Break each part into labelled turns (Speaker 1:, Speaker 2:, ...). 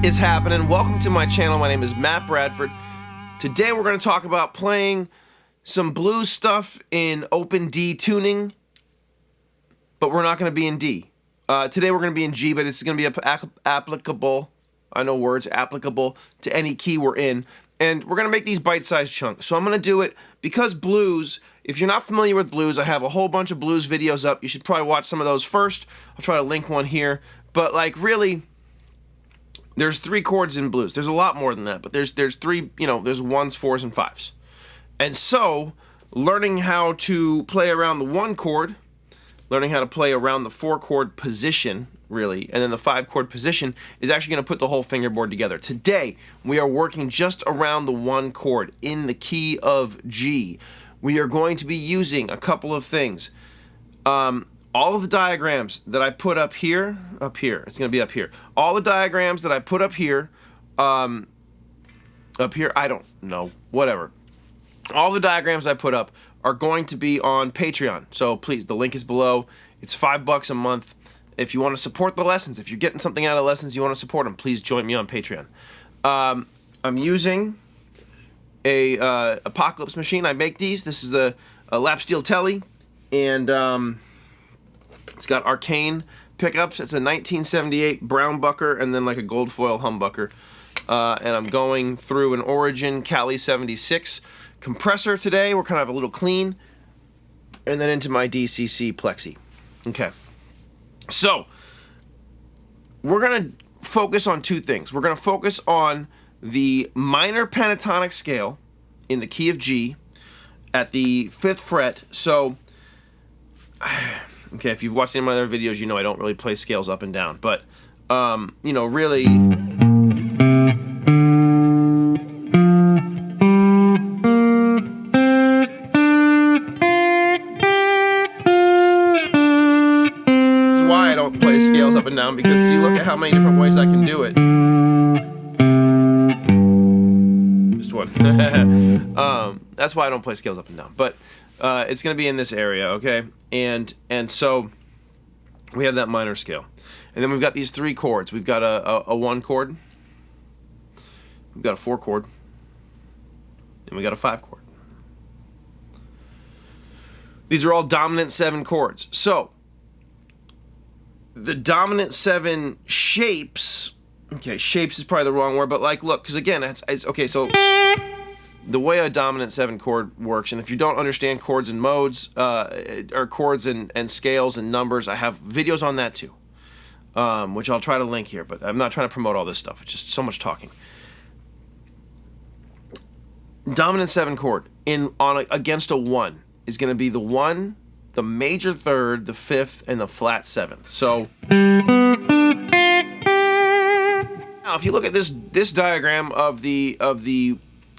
Speaker 1: Is happening? Welcome to my channel. My name is Matt Bradford. Today we're going to talk about playing some blues stuff in open D tuning, but we're not going to be in D. Today we're going to be in G, but it's going to be applicable, I know words, applicable to any key we're in. And we're going to make these bite-sized chunks. So I'm going to do it because blues, if you're not familiar with blues, I have a whole bunch of blues videos up. You should probably watch some of those first. I'll try to link one here. But like really, there's 3 chords in blues. There's a lot more than that, but there's 3, there's 1s, 4s, and 5s. And so, learning how to play around the 1 chord, learning how to play around the 4 chord position, really, and then the 5 chord position is actually going to put the whole fingerboard together. Today, we are working just around the 1 chord in the key of G. We are going to be using a couple of things. All of the diagrams that I put up here, it's going to be up here. All the diagrams that I put up here, I don't know, whatever. All the diagrams I put up are going to be on Patreon. So please, the link is below. It's $5 a month. If you want to support the lessons, if you're getting something out of lessons, you want to support them, please join me on Patreon. I'm using a Apocalypse machine. I make these. This is a lap steel telly, and it's got arcane pickups. It's a 1978 brown bucker and then like a gold foil humbucker. And I'm going through an Origin Cali 76 compressor today. We're kind of a little clean. And then into my DCC Plexi. Okay. So, we're going to focus on 2 things. We're going to focus on the minor pentatonic scale in the key of G at the 5th fret. So, okay, if you've watched any of my other videos, you know I don't really play scales up and down. But, really, this is why I don't play scales up and down, because see, look at how many different ways I can do it. Just one. That's why I don't play scales up and down. But it's going to be in this area, okay? And so we have that minor scale. And then we've got these 3 chords. We've got a 1 chord. We've got a 4 chord. And we got a 5 chord. These are all dominant 7 chords. So the dominant 7 shapes, okay, shapes is probably the wrong word, but like, look, because again, it's okay, so the way a dominant 7 chord works, and if you don't understand chords and modes, or chords and scales and numbers, I have videos on that too, which I'll try to link here, but I'm not trying to promote all this stuff. It's just so much talking. Dominant 7 chord against a 1 is going to be the 1, the major 3rd, the 5th, and the flat 7th. So now, if you look at this diagram of the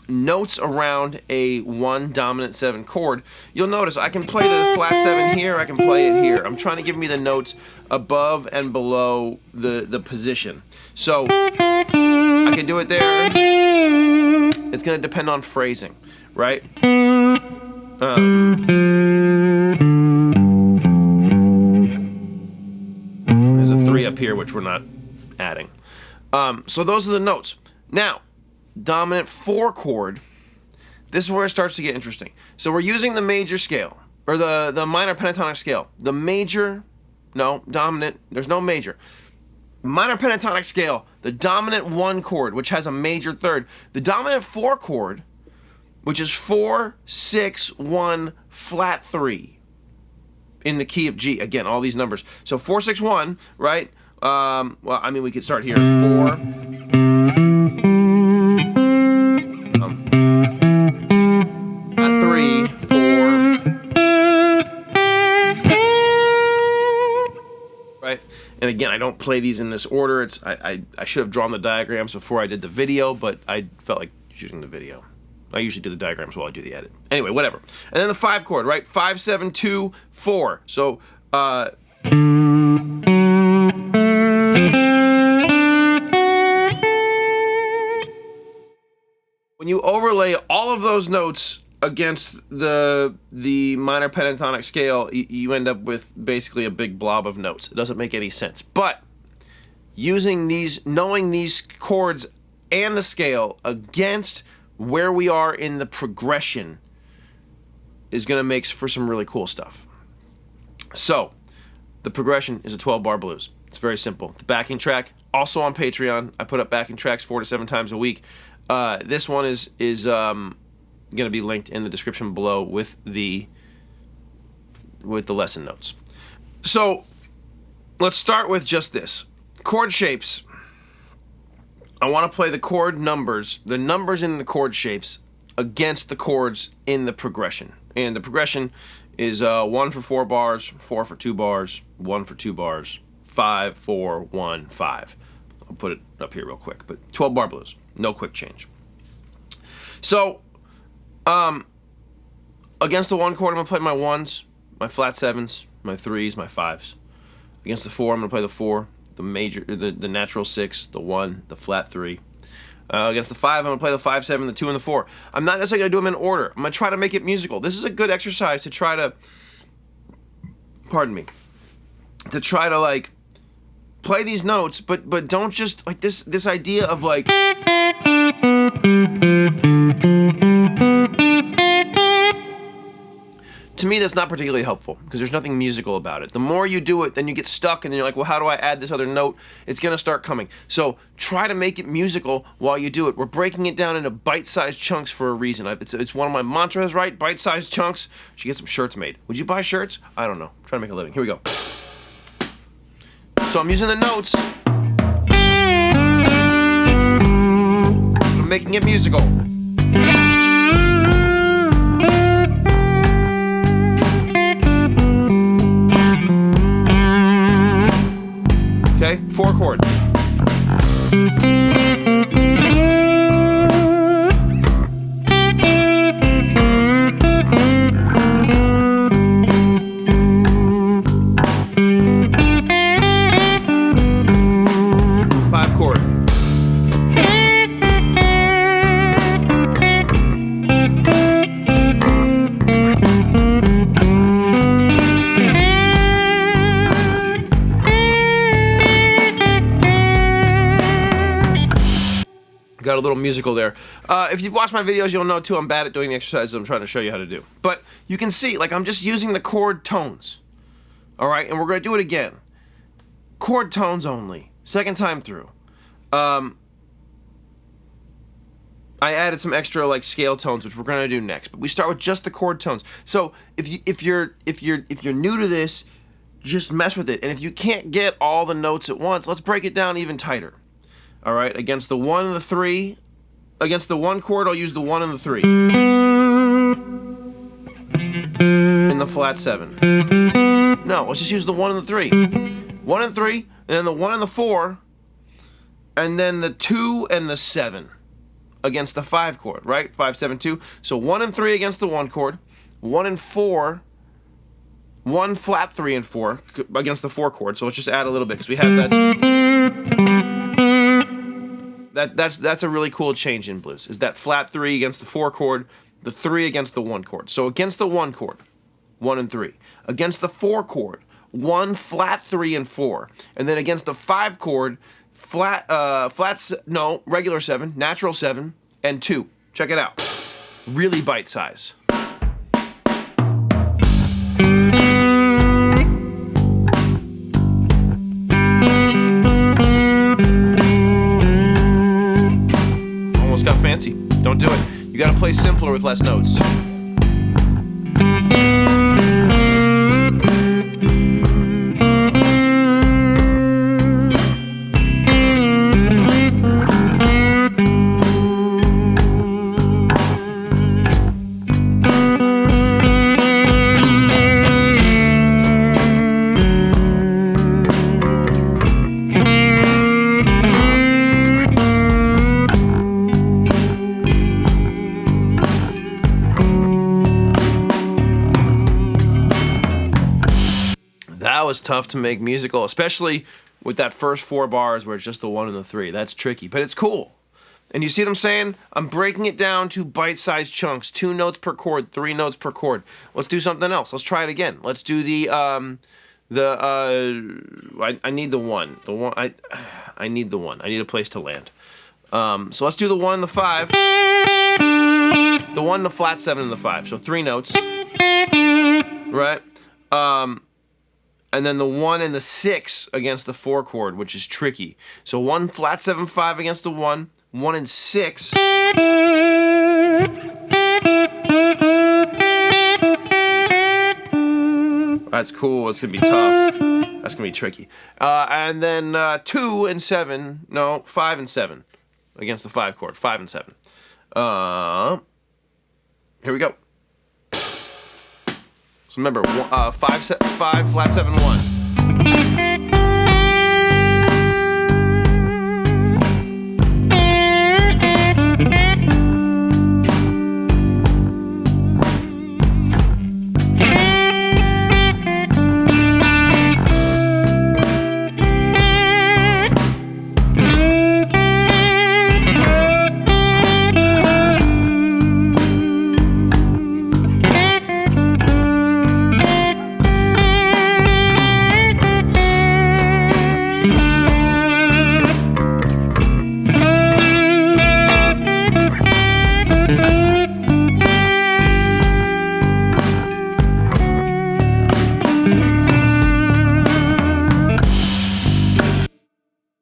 Speaker 1: notes around a 1 dominant 7 chord, you'll notice I can play the flat 7 here, I can play it here. I'm trying to give me the notes above and below the position. So I can do it there. It's going to depend on phrasing, right? There's a 3 up here, which we're not adding. So those are the notes. Now, dominant 4 chord, this is where it starts to get interesting. So we're using the major scale, or the minor pentatonic scale. The major, no, dominant, there's no major. Minor pentatonic scale, the dominant 1 chord, which has a major 3rd. The dominant 4 chord, which is 4, 6, 1, flat 3 in the key of G. Again, all these numbers. So 4, 6, 1, right? Well, I mean, we could start here. 4. Not 3, 4. Right? And again, I don't play these in this order. I should have drawn the diagrams before I did the video, but I felt like shooting the video. I usually do the diagrams while I do the edit. Anyway, whatever. And then the 5 chord, right? 5, 7, 2, 4. So, when you overlay all of those notes against the minor pentatonic scale, you end up with basically a big blob of notes. It doesn't make any sense. But knowing these chords and the scale against where we are in the progression is going to make for some really cool stuff. So, the progression is a 12-bar blues. It's very simple. The backing track, also on Patreon. I put up backing tracks 4 to 7 times a week. This one is going to be linked in the description below with the lesson notes. So, let's start with just this. Chord shapes. I want to play the chord numbers, the numbers in the chord shapes, against the chords in the progression. And the progression is 1 for 4 bars, 4 for 2 bars, 1 for 2 bars, 5, 4, 1, 5. I'll put it up here real quick. But 12-bar blues, no quick change. So, against the 1 chord, I'm going to play my 1s, my flat 7s, my 3s, my 5s. Against the 4, I'm going to play the 4, the major, the natural 6, the 1, the flat 3. Against the 5, I'm going to play the 5, 7, the 2, and the 4. I'm not necessarily going to do them in order. I'm going to try to make it musical. This is a good exercise to try to, to try to, like, play these notes, but don't just, like, this idea of, like, to me, that's not particularly helpful because there's nothing musical about it. The more you do it, then you get stuck and then you're like, well, how do I add this other note? It's going to start coming. So try to make it musical while you do it. We're breaking it down into bite-sized chunks for a reason. It's one of my mantras, right? Bite-sized chunks. Should get some shirts made. Would you buy shirts? I don't know. I'm trying to make a living. Here we go. So I'm using the notes. I'm making it musical. Okay, 4 chords. Got a little musical there. If you've watched my videos, you'll know too I'm bad at doing the exercises I'm trying to show you how to do. But you can see, like, I'm just using the chord tones. Alright, and we're going to do it again. Chord tones only. Second time through. I added some extra, like, scale tones, which we're going to do next. But we start with just the chord tones. So if you're new to this, just mess with it. And if you can't get all the notes at once, let's break it down even tighter. All right, against the 1 and the 3, against the 1 chord, I'll use the 1 and the 3. In the flat 7. No, let's just use the 1 and the 3. 1 and 3, and then the 1 and the 4, and then the 2 and the 7 against the 5 chord, right? 5, 7, 2. So 1 and 3 against the 1 chord, 1 and 4, 1 flat 3 and 4 against the 4 chord. So let's just add a little bit because we have that. That's a really cool change in blues, is that flat 3 against the 4 chord, the 3 against the 1 chord. So against the 1 chord, 1 and 3. Against the 4 chord, 1 flat 3 and 4. And then against the 5 chord, regular 7, natural 7, and 2. Check it out. Really bite size. Got fancy. Don't do it. You gotta play simpler with less notes. That was tough to make musical, especially with that first 4 bars where it's just the 1 and the 3. That's tricky, but it's cool. And you see what I'm saying? I'm breaking it down to bite-sized chunks, 2 notes per chord, 3 notes per chord. Let's do something else. Let's try it again. Let's do the I need the one. I need the one. I need a place to land. So let's do the 1, the 5. The 1, the flat 7, and the 5. So 3 notes. Right? And then the 1 and the 6 against the 4 chord, which is tricky. So 1 flat 7 5 against the 1, 1 and 6. That's cool. It's gonna be tough. That's gonna be tricky. And then 2 and 7. No, 5 and 7 against the 5 chord. 5 and 7. Here we go. So remember, 5 flat 7 1.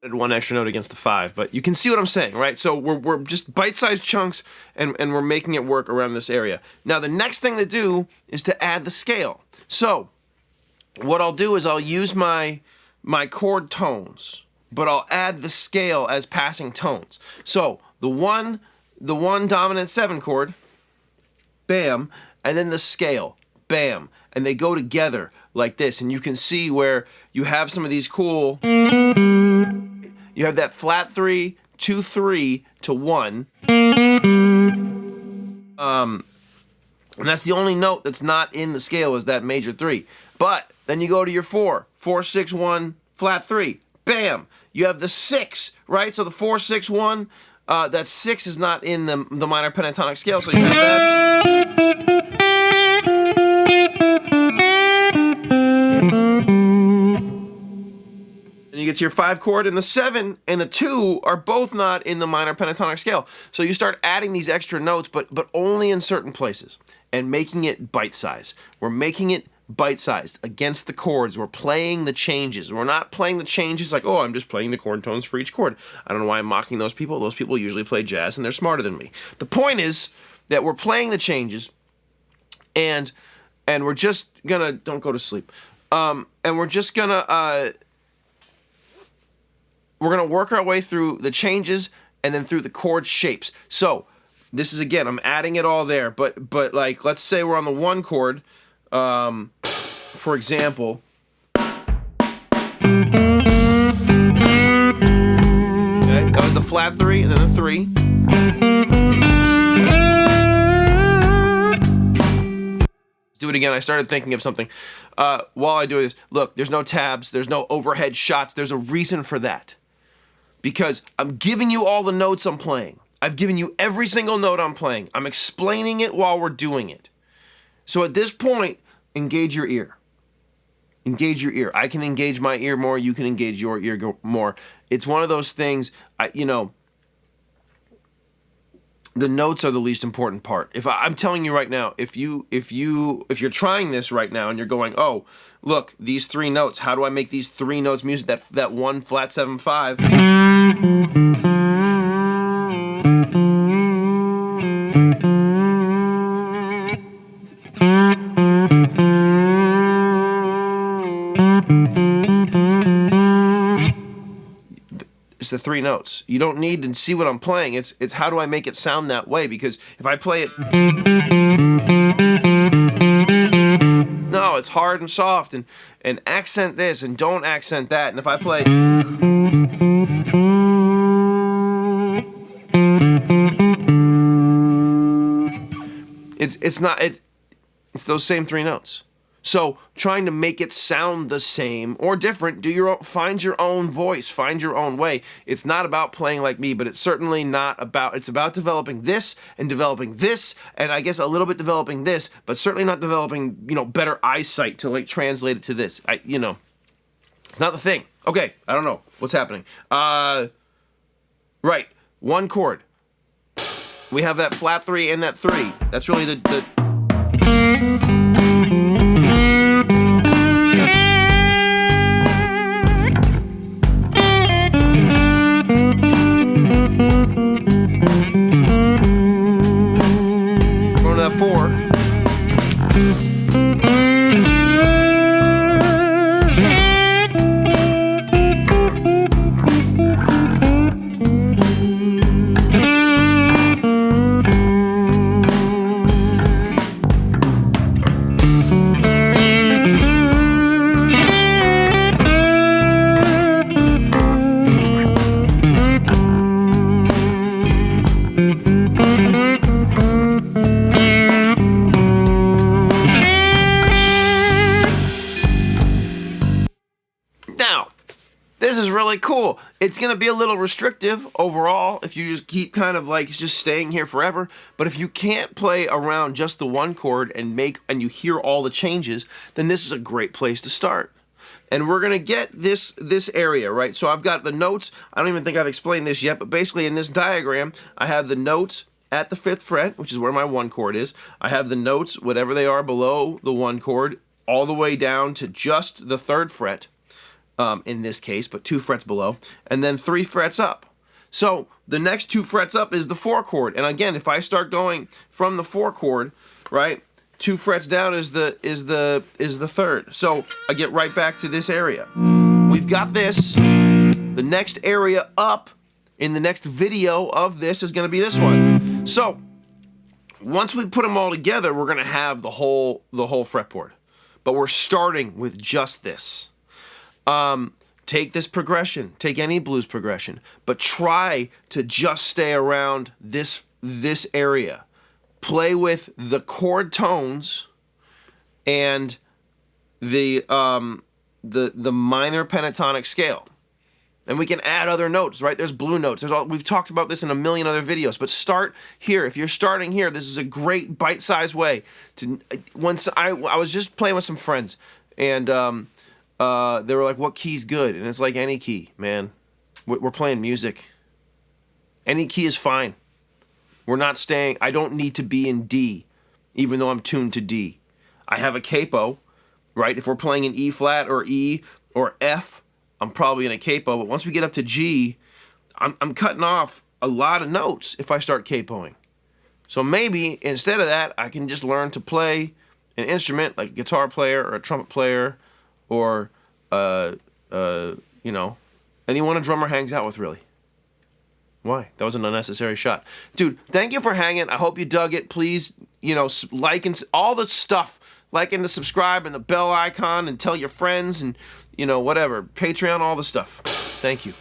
Speaker 1: One extra note against the 5, but you can see what I'm saying, right? So we're just bite-sized chunks, and we're making it work around this area. Now the next thing to do is to add the scale. So what I'll do is I'll use my chord tones, but I'll add the scale as passing tones. So the 1 dominant 7 chord, bam, and then the scale, bam, and they go together like this, and you can see where you have some of these cool. You have that flat 3, 2, 3 to 1. And that's the only note that's not in the scale is that major 3. But then you go to your 4, 4, 6, 1, flat 3. Bam! You have the 6, right? So the 4, 6, 1, that 6 is not in the minor pentatonic scale, so you have that. And you get to your 5 chord, and the 7 and the 2 are both not in the minor pentatonic scale. So you start adding these extra notes, but only in certain places, and making it bite-sized. We're making it bite-sized against the chords. We're playing the changes. We're not playing the changes like, oh, I'm just playing the chord tones for each chord. I don't know why I'm mocking those people. Those people usually play jazz, and they're smarter than me. The point is that we're playing the changes, and we're just gonna, don't go to sleep, and we're just gonna, we're going to work our way through the changes and then through the chord shapes. So this is, again, I'm adding it all there, but like, let's say we're on the 1 chord, for example. Okay, that was the flat 3 and then the 3. Do it again. I started thinking of something while I do this. Look, there's no tabs, there's no overhead shots. There's a reason for that. Because I'm giving you all the notes I'm playing. I've given you every single note I'm playing. I'm explaining it while we're doing it. So at this point, engage your ear. Engage your ear. I can engage my ear more. You can engage your ear more. It's one of those things, the notes are the least important part. I'm telling you right now, if you're trying this right now and you're going, oh, look, these 3 notes, how do I make these 3 notes music? That 1 flat 7 5. It's the 3 notes. You don't need to see what I'm playing. It's how do I make it sound that way? Because if I play it, no, it's hard and soft, and accent this and don't accent that. And if I play, it's those same 3 notes. So trying to make it sound the same or different, find your own voice, find your own way. It's not about playing like me, but it's certainly not about, it's about developing this, and I guess a little bit developing this, but certainly not developing, better eyesight to like translate it to this. It's not the thing. Okay, I don't know what's happening. Right, one chord. We have that flat 3 and that 3. That's really the going to that 4. Now, this is really cool. It's going to be a little restrictive overall if you just keep kind of like just staying here forever. But if you can't play around just the one chord and you hear all the changes, then this is a great place to start. And we're going to get this area, right? So I've got the notes. I don't even think I've explained this yet, but basically in this diagram, I have the notes at the 5th fret, which is where my one chord is. I have the notes, whatever they are, below the one chord, all the way down to just the 3rd fret. In this case, but 2 frets below, and then 3 frets up. So the next 2 frets up is the 4 chord. And again, if I start going from the 4 chord, right, 2 frets down is the 3rd. So I get right back to this area. We've got this. The next area up in the next video of this is going to be this one. So once we put them all together, we're going to have the whole fretboard. But we're starting with just this. Take this progression, take any blues progression, but try to just stay around this area. Play with the chord tones and the minor pentatonic scale. And we can add other notes, right? There's blue notes. We've talked about this in a million other videos, but start here. If you're starting here, this is a great bite-sized way to. Once I was just playing with some friends, and they were like, what key's good? And it's like any key, man. We're playing music. Any key is fine. We're not staying. I don't need to be in D, even though I'm tuned to D. I have a capo, right? If we're playing in E flat or E or F, I'm probably in a capo. But once we get up to G, I'm cutting off a lot of notes if I start capoing. So maybe instead of that, I can just learn to play an instrument like a guitar player or a trumpet player, or anyone a drummer hangs out with, really. Why? That was an unnecessary shot. Dude, thank you for hanging. I hope you dug it. Please, like and all the stuff. Like and the subscribe and the bell icon, and tell your friends, and, whatever. Patreon, all the stuff. Thank you.